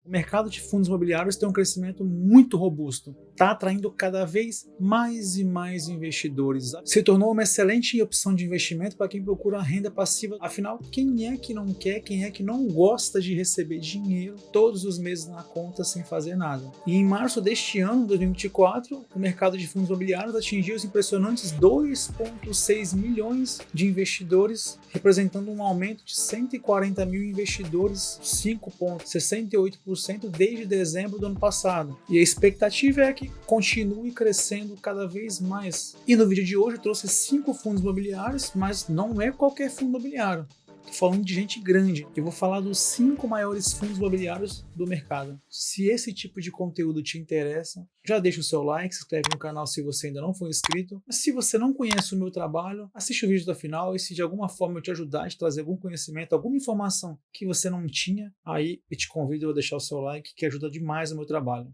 O mercado de fundos imobiliários tem um crescimento muito robusto. Está atraindo cada vez mais e mais investidores. Se tornou uma excelente opção de investimento para quem procura renda passiva. Afinal, quem é que não quer, quem é que não gosta de receber dinheiro todos os meses na conta sem fazer nada? E em março deste ano, 2024, o mercado de fundos imobiliários atingiu os impressionantes 2,6 milhões de investidores, representando um aumento de 140 mil investidores, 5,68% desde dezembro do ano passado. E a expectativa é que continue crescendo cada vez mais. E no vídeo de hoje eu trouxe 5 fundos imobiliários, mas não é qualquer fundo imobiliário. Estou falando de gente grande. Eu vou falar dos 5 maiores fundos imobiliários do mercado. Se esse tipo de conteúdo te interessa, já deixa o seu like, se inscreve no canal se você ainda não for inscrito. Mas se você não conhece o meu trabalho, assiste o vídeo até o final e se de alguma forma eu te ajudar a te trazer algum conhecimento, alguma informação que você não tinha, aí eu te convido a deixar o seu like, que ajuda demais no meu trabalho.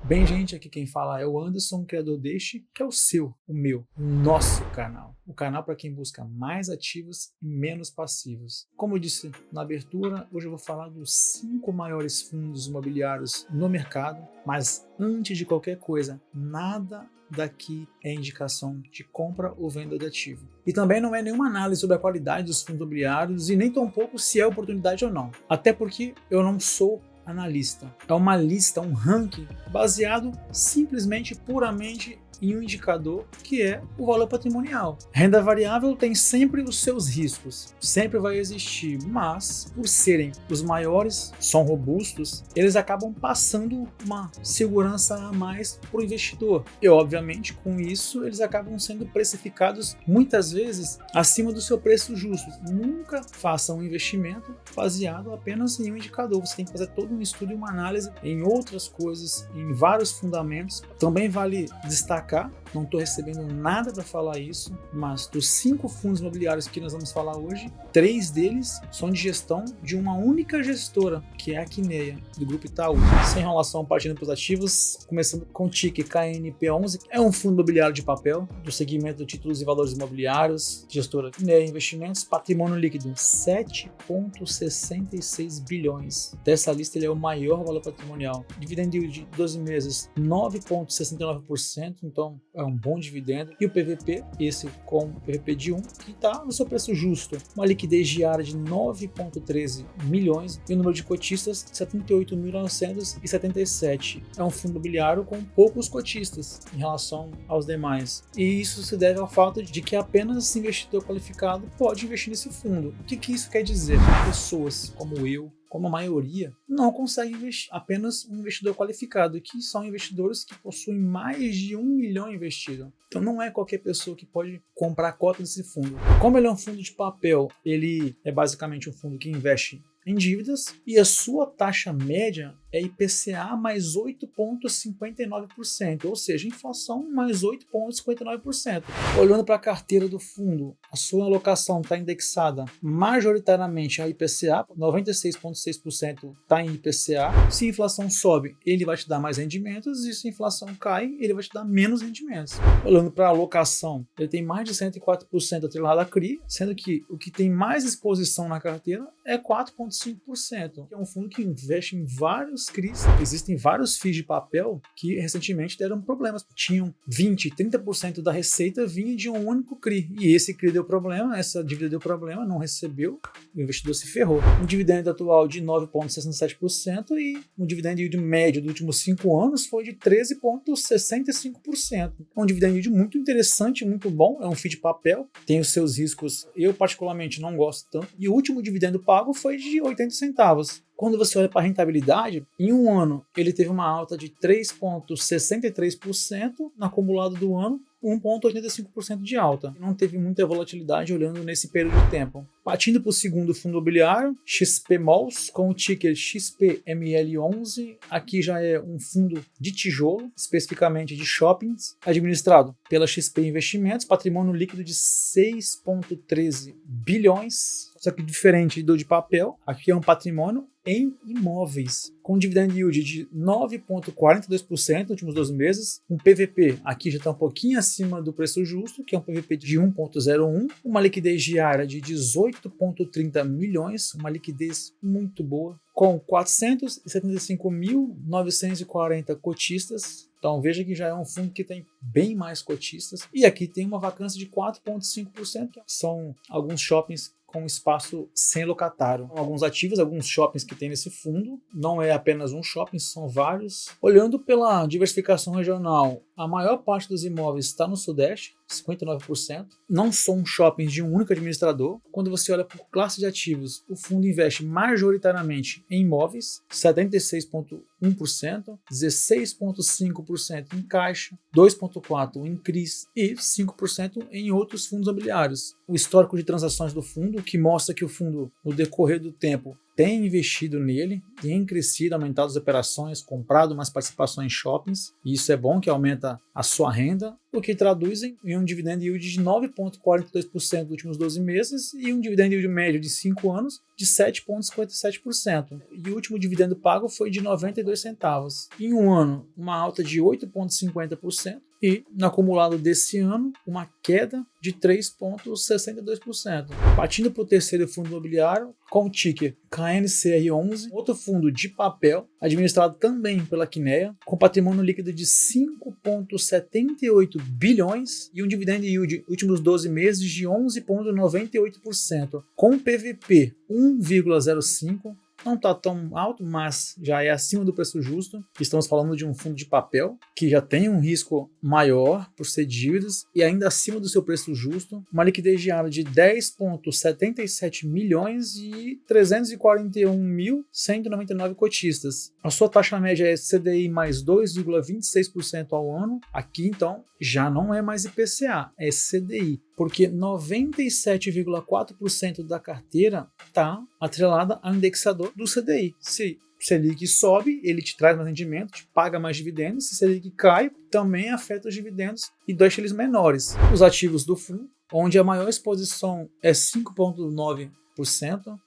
Bem, gente, aqui quem fala é o Anderson, criador deste, que é o seu, o meu, o nosso canal. O canal para quem busca mais ativos e menos passivos. Como eu disse na abertura, hoje eu vou falar dos 5 maiores fundos imobiliários no mercado, mas antes de qualquer coisa, nada daqui é indicação de compra ou venda de ativo. E também não é nenhuma análise sobre a qualidade dos fundos imobiliários e nem tampouco se é oportunidade ou não. Até porque eu não sou analista. É uma lista, um ranking baseado simplesmente, puramente em um indicador que é o valor patrimonial. Renda variável tem sempre os seus riscos, sempre vai existir, mas por serem os maiores, são robustos, eles acabam passando uma segurança a mais para o investidor. E obviamente com isso eles acabam sendo precificados muitas vezes acima do seu preço justo. Nunca faça um investimento baseado apenas em um indicador, você tem que fazer todo um estudo e uma análise em outras coisas, em vários fundamentos. Também vale destacar, não estou recebendo nada para falar isso, mas dos 5 fundos imobiliários que nós vamos falar hoje, 3 deles são de gestão de uma única gestora, que é a Quineia, do Grupo Itaú. Sem enrolação, partindo para os ativos, começando com o ticker KNP11, é um fundo imobiliário de papel, do segmento de títulos e valores imobiliários, gestora Quineia Investimentos, patrimônio líquido 7,66 bilhões. Dessa lista ele é o maior valor patrimonial. Dividend yield de 12 meses, 9,69%, então é um bom dividendo. E o PVP, esse com o PVP de 1, que está no seu preço justo. Uma liquidez diária de 9,13 milhões e o número de cotistas 78.977. É um fundo imobiliário com poucos cotistas em relação aos demais. E isso se deve ao fato de que apenas investidor qualificado pode investir nesse fundo. O que isso quer dizer? Pessoas como eu, como a maioria, não consegue investir. Apenas um investidor qualificado, que são investidores que possuem mais de 1 milhão investido. Então não é qualquer pessoa que pode comprar a cota desse fundo. Como ele é um fundo de papel, ele é basicamente um fundo que investe em dívidas e a sua taxa média é IPCA mais 8,59%, ou seja, inflação mais 8,59%. Olhando para a carteira do fundo, a sua alocação está indexada majoritariamente a IPCA, 96,6% está em IPCA. Se a inflação sobe, ele vai te dar mais rendimentos, e se a inflação cai, ele vai te dar menos rendimentos. Olhando para a alocação, ele tem mais de 104% atrelado a CRI, sendo que o que tem mais exposição na carteira é 4,5%, que é um fundo que investe em vários CRIs. Existem vários FIIs de papel que recentemente deram problemas. Tinham 20%, 30% da receita vinha de um único CRI. E esse CRI deu problema, essa dívida deu problema, não recebeu, o investidor se ferrou. Um dividendo atual de 9,67% e um dividendo yield médio dos últimos 5 anos foi de 13,65%. É um dividendo yield muito interessante, muito bom. É um FII de papel, tem os seus riscos. Eu particularmente não gosto tanto. E o último dividendo pago foi de 80 centavos. Quando você olha para a rentabilidade, em um ano ele teve uma alta de 3,63% no acumulado do ano, 1,85% de alta. Não teve muita volatilidade olhando nesse período de tempo. Partindo para o segundo fundo imobiliário, XP Malls, com o ticker XPML11. Aqui já é um fundo de tijolo, especificamente de shoppings, administrado pela XP Investimentos, patrimônio líquido de 6,13 bilhões. Só que diferente do de papel, aqui é um patrimônio em imóveis, com dividend yield de 9,42% nos últimos 12 meses, um PVP aqui já está um pouquinho acima do preço justo, que é um PVP de 1,01, uma liquidez diária de 18,30 milhões, uma liquidez muito boa, com 475.940 cotistas. Então veja que já é um fundo que tem bem mais cotistas. E aqui tem uma vacância de 4,5%, que são alguns shoppings com espaço sem locatário. Alguns ativos, alguns shoppings que tem nesse fundo. Não é apenas um shopping, são vários. Olhando pela diversificação regional, a maior parte dos imóveis está no Sudeste, 59%. Não são shoppings de um único administrador. Quando você olha por classe de ativos, o fundo investe majoritariamente em imóveis, 76,1%, 16,5% em caixa, 2,4% em CRIs e 5% em outros fundos imobiliários. O histórico de transações do fundo, que mostra que o fundo, no decorrer do tempo, tem investido nele, tem crescido, aumentado as operações, comprado mais participações em shoppings, e isso é bom, que aumenta a sua renda, o que traduz em um dividend yield de 9,42% nos últimos 12 meses e um dividend yield médio de 5 anos de 7,57%. E o último dividendo pago foi de 92 centavos. Em um ano, uma alta de 8,50%. E, no acumulado desse ano, uma queda de 3,62%. Partindo para o terceiro fundo imobiliário, com o ticker KNCR11, outro fundo de papel, administrado também pela Kinea, com patrimônio líquido de 5,78 bilhões e um dividend yield últimos 12 meses de 11,98%, com PVP 1,05%. Não está tão alto, mas já é acima do preço justo. Estamos falando de um fundo de papel que já tem um risco maior por ser dívidas e ainda acima do seu preço justo. Uma liquidez diária de 10,77 milhões e 341.199 cotistas. A sua taxa média é CDI mais 2,26% ao ano. Aqui, então, já não é mais IPCA, é CDI. Porque 97,4% da carteira está atrelada ao indexador do CDI. Se Selic sobe, ele te traz mais rendimento, te paga mais dividendos. Se Selic cai, também afeta os dividendos e deixa eles menores. Os ativos do fundo, onde a maior exposição é 5,9%,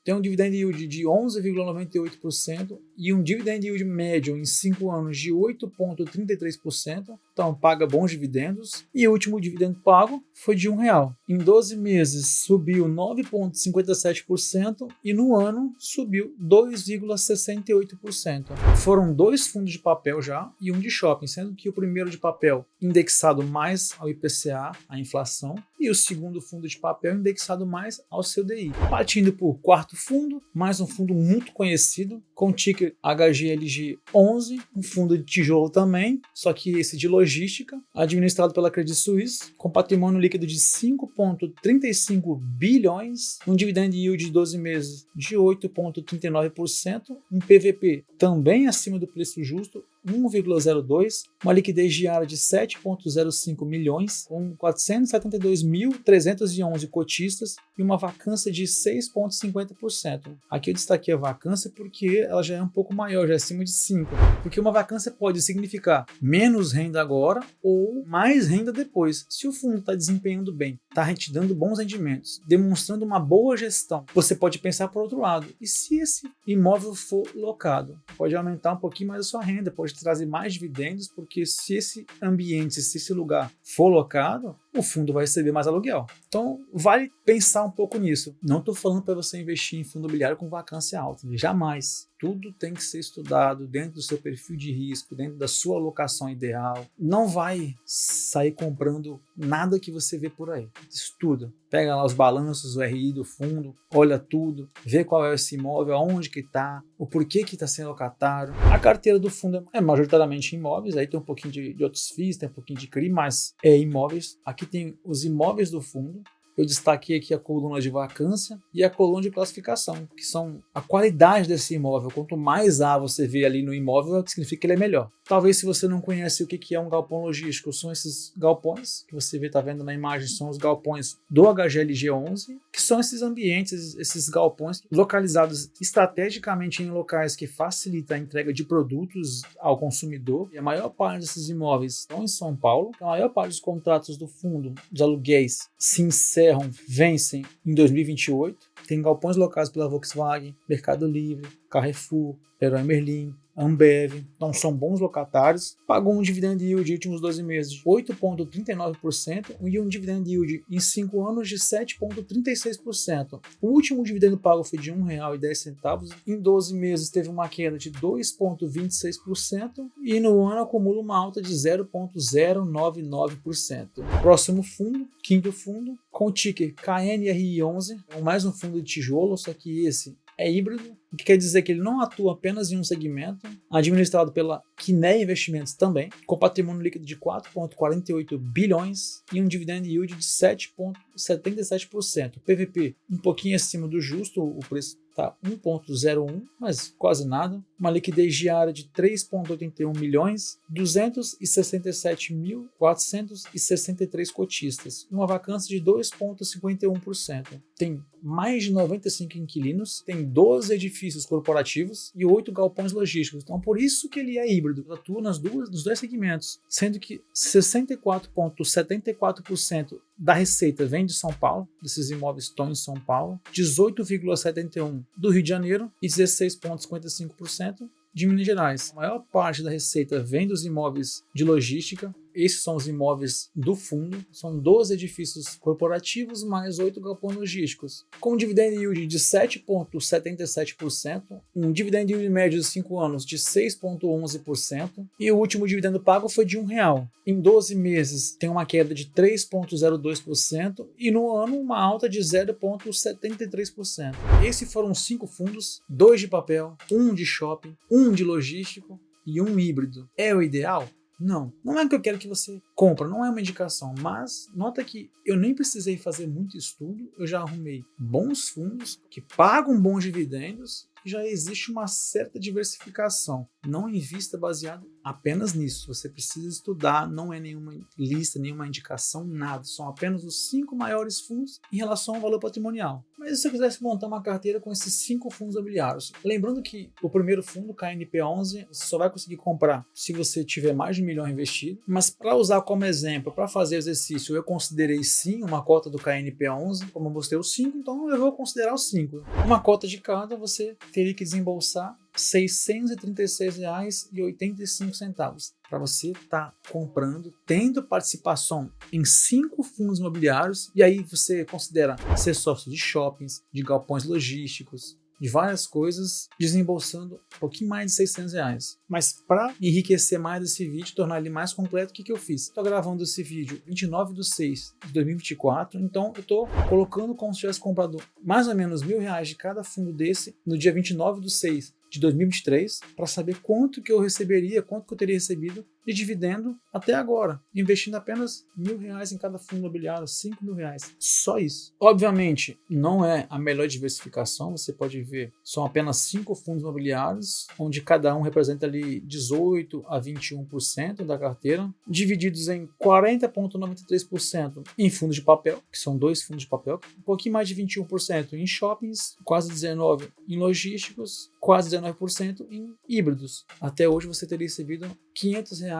tem um dividend yield de 11,98% e um dividend yield médio em 5 anos de 8,33%, então paga bons dividendos. E o último dividendo pago foi de R$1. Em 12 meses subiu 9,57% e no ano subiu 2,68%. Foram 2 fundos de papel já e um de shopping, sendo que o primeiro de papel indexado mais ao IPCA, a inflação, e o segundo fundo de papel indexado mais ao CDI. Partindo para o quarto fundo, mais um fundo muito conhecido, com ticker HGLG11, um fundo de tijolo também, só que esse de logística, administrado pela Credit Suisse, com patrimônio líquido de 5,35 bilhões, um dividend yield de 12 meses de 8,39%, um PVP também acima do preço justo, 1,02, uma liquidez diária de 7,05 milhões, com 472.311 cotistas e uma vacância de 6,50%. Aqui eu destaquei a vacância porque ela já é um pouco maior, já é acima de 5%. Porque uma vacância pode significar menos renda agora ou mais renda depois. Se o fundo está desempenhando bem, está te dando bons rendimentos, demonstrando uma boa gestão, você pode pensar por outro lado. E se esse imóvel for locado? Pode aumentar um pouquinho mais a sua renda, pode trazer mais dividendos, porque se esse ambiente, se esse lugar for locado, o fundo vai receber mais aluguel. Então, vale pensar um pouco nisso. Não estou falando para você investir em fundo imobiliário com vacância alta. Jamais. Tudo tem que ser estudado dentro do seu perfil de risco, dentro da sua alocação ideal. Não vai sair comprando nada que você vê por aí. Estuda. Pega lá os balanços, o RI do fundo, olha tudo, vê qual é esse imóvel, aonde que está, o porquê que está sendo locatário. A carteira do fundo é majoritariamente imóveis, aí tem um pouquinho de outros FIIs, tem um pouquinho de CRI, mas é imóveis. Aqui tem os imóveis do fundo. Eu destaquei aqui a coluna de vacância e a coluna de classificação, que são a qualidade desse imóvel. Quanto mais A você vê ali no imóvel, significa que ele é melhor. Talvez, se você não conhece o que é um galpão logístico, são esses galpões que você está vendo na imagem, são os galpões do HGLG11, que são esses ambientes, esses galpões localizados estrategicamente em locais que facilitam a entrega de produtos ao consumidor. E a maior parte desses imóveis estão em São Paulo. A maior parte dos contratos do fundo, dos aluguéis, se encerram encerram, vencem em 2028. Tem galpões locados pela Volkswagen, Mercado Livre, Carrefour, Leroy Merlin, Ambev, então são bons locatários. Pagou um dividend yield de últimos 12 meses de 8,39% e um dividend yield em 5 anos de 7,36%. O último dividendo pago foi de R$ 1,10. Em 12 meses teve uma queda de 2,26% e no ano acumula uma alta de 0,099%. Próximo fundo, quinto fundo, com o ticker KNRI11, mais um fundo de tijolo, só que esse é híbrido, o que quer dizer que ele não atua apenas em um segmento, administrado pela Quineia Investimentos também, com patrimônio líquido de 4,48 bilhões e um dividend yield de 7,77%. PVP um pouquinho acima do justo, o preço está 1,01, mas quase nada. Uma liquidez diária de 3,81 milhões, 267.463 cotistas, uma vacância de 2,51%. Tem mais de 95 inquilinos, tem 12 edifícios corporativos e 8 galpões logísticos. Então, por isso que ele é híbrido. Ele atua nos dois segmentos, sendo que 64,74% da receita vem de São Paulo, desses imóveis estão em São Paulo, 18,71% do Rio de Janeiro e 16,55% de Minas Gerais. A maior parte da receita vem dos imóveis de logística. Esses são os imóveis do fundo, são 12 edifícios corporativos mais 8 galpões logísticos, com um dividend yield de 7,77%, um dividend yield médio de 5 anos de 6,11% e o último dividendo pago foi de R$1. Em 12 meses tem uma queda de 3,02% e no ano uma alta de 0,73%. Esses foram 5 fundos, 2 de papel, 1 de shopping, 1 de logístico e 1 híbrido. É o ideal? Não é o que eu quero que você compre, não é uma indicação, mas nota que eu nem precisei fazer muito estudo, eu já arrumei bons fundos que pagam bons dividendos e já existe uma certa diversificação. Não invista baseado apenas nisso, você precisa estudar, não é nenhuma lista, nenhuma indicação, nada, são apenas os 5 maiores fundos em relação ao valor patrimonial. Mas se você quisesse montar uma carteira com esses 5 fundos imobiliários, lembrando que o primeiro fundo, KNP11, você só vai conseguir comprar se você tiver mais de R$1 milhão investido, mas para usar como exemplo, para fazer exercício, eu considerei sim uma cota do KNP11, como eu mostrei os 5, então eu vou considerar os 5. Uma cota de cada, você teria que desembolsar R$ 636,85 para você estar comprando, tendo participação em 5 fundos imobiliários, e aí você considera ser sócio de shoppings, de galpões logísticos, de várias coisas, desembolsando um pouquinho mais de R$600. Mas para enriquecer mais esse vídeo, tornar ele mais completo, o que eu fiz? Estou gravando esse vídeo 29/6/2024, então eu estou colocando como se tivesse comprado mais ou menos R$1.000 de cada fundo desse no dia 29/6/2023, para saber quanto que eu receberia, quanto que eu teria recebido de dividendo até agora, investindo apenas R$1.000 em cada fundo imobiliário, R$5.000, só isso. Obviamente, não é a melhor diversificação, você pode ver, são apenas 5 fundos imobiliários, onde cada um representa ali 18% a 21% da carteira, divididos em 40,93% em fundos de papel, que são 2 fundos de papel, um pouquinho mais de 21% em shoppings, quase 19% em logísticos, quase 19% em híbridos. Até hoje você teria recebido R$500,39.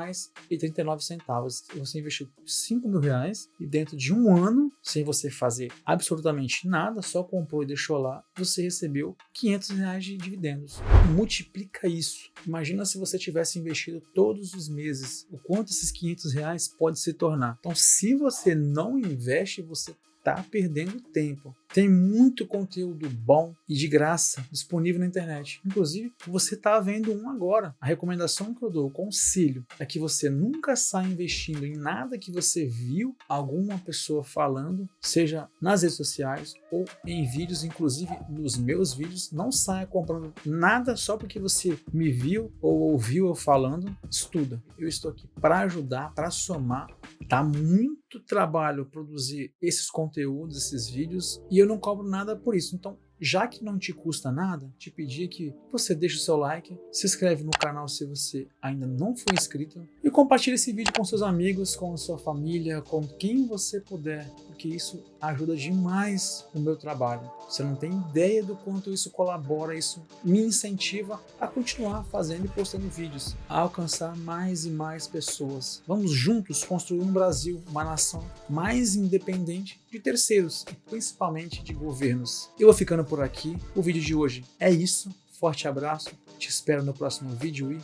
Você investiu R$5.000 e dentro de um ano, sem você fazer absolutamente nada, só comprou e deixou lá, você recebeu R$500 de dividendos. Multiplica isso. Imagina se você tivesse investido todos os meses, o quanto esses R$500 pode se tornar. Então, se você não investe, você está perdendo tempo. Tem muito conteúdo bom e de graça disponível na internet. Inclusive, você está vendo um agora. A recomendação que eu dou, o conselho, é que você nunca saia investindo em nada que você viu alguma pessoa falando, seja nas redes sociais ou em vídeos, inclusive nos meus vídeos. Não saia comprando nada só porque você me viu ou ouviu eu falando. Estuda. Eu estou aqui para ajudar, para somar. Dá muito trabalho produzir esses conteúdos, esses vídeos, e eu não cobro nada por isso. Então, já que não te custa nada, te pedir que você deixe o seu like, se inscreve no canal se você ainda não for inscrito e compartilhe esse vídeo com seus amigos, com sua família, com quem você puder, porque isso ajuda demais no meu trabalho. Você não tem ideia do quanto isso colabora, isso me incentiva a continuar fazendo e postando vídeos, a alcançar mais e mais pessoas. Vamos juntos construir um Brasil, uma nação mais independente de terceiros e principalmente de governos. Eu vou ficando por aqui. O vídeo de hoje é isso. Forte abraço. Te espero no próximo vídeo e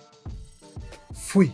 fui!